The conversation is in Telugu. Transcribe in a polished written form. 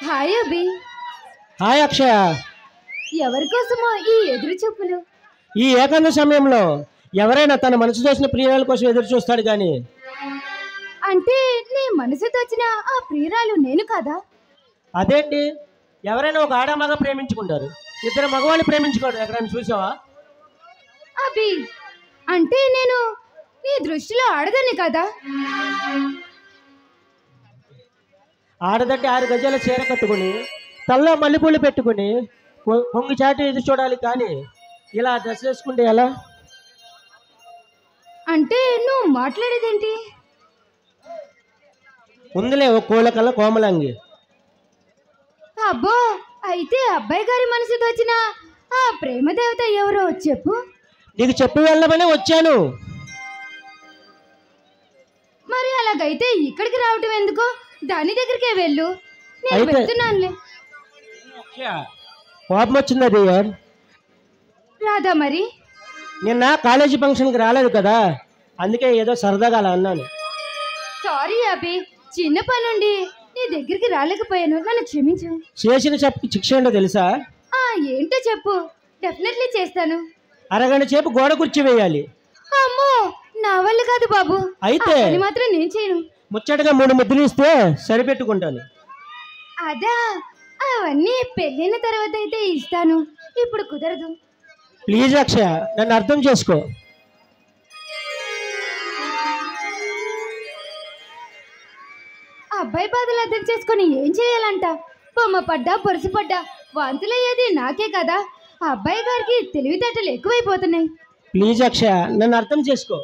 హాయ్ అభి. హాయ్ అక్షయ. ఎవరి కోసమో ఈ ఎదురు చూపులు? ఈ ఏకాంత సమయంలో ఎవరైనా తన మనసు దోచిన ప్రియురాల కోసం ఎదురు చూస్తాడు కానీ. అంటే నీ మనసు తోచిన ఆ ప్రియురాలు నేను కదా? అదేంటి, ఎవరైనా ఒక ఆడ మగ ప్రేమించుకుంటారు, ఇద్దరు మగవాళ్ళు ప్రేమించుకోరు. ఎక్కడైనా చూసావా? అభి, అంటే నేను నీ దృష్టిలో ఆడదాన్ని కదా? ఆడదంటే 6 గజాల చీర కట్టుకుని తల్లో మల్లెపూలు పెట్టుకుని పొంగి చాటి ఎదురు చూడాలి కానీ ఇలా డ్రెస్ వేసుకుంటే ఎలా? అంటే నువ్వు మాట్లాడేదేంటి? ఉందిలే ఓ కోలకల్ల కోమలంగి. అబ్బో, అయితే అబ్బాయి గారి మనసు తోచిన ఆ ప్రేమ దేవత ఎవరో చెప్పు. నీకు చెప్పి వెళ్ళమని వచ్చాను. మరి అలాగైతే ఇక్కడికి రావటం ఎందుకో? దాని దగ్గరికే వెళ్ళు, నేను అయితే వెళ్తున్నానులే. కోపం వచ్చింది అది. రాదా మరి? నిన్న కాలేజీ ఫంక్షన్కి రాలేదు కదా, అందుకే ఏదో సరదాగా అలా అన్నాను. సారీ అభి, చిన్న పనుండి నీ దగ్గరికి రాలేకపోయాను, నన్ను క్షమించు. చేసిన శిక్ష ఏంటో తెలుసా? ఏంటో చెప్పు, డెఫినెట్లీ చేస్తాను. అరగంట సేపు గోడ కుర్చీ వేయాలి. అమ్మో, నా వల్ల కాదు బాబు. అయితే అది మాత్రం నేను చేయను. ముచ్చటగా 3 ముద్దులు ఇస్తే సరిపెట్టుకుంటాను. అదా, అవన్నీ పెళ్ళైన తర్వాత అయితే ఇస్తాను, ఇప్పుడు కుదరదు. ప్లీజ్ అక్షయ, నన్ను అర్థం చేసుకో. అబ్బాయి బాధలు అర్థం చేసుకొని ఏం చేయాలంట? బొమ్మ పడ్డా పొరుసు పడ్డా వాంతులయ్యేది నాకే కదా. అబ్బాయి గారికి తెలివితేటలు ఎక్కువైపోతున్నాయి. ప్లీజ్ అక్షయ, నన్ను అర్థం చేసుకో.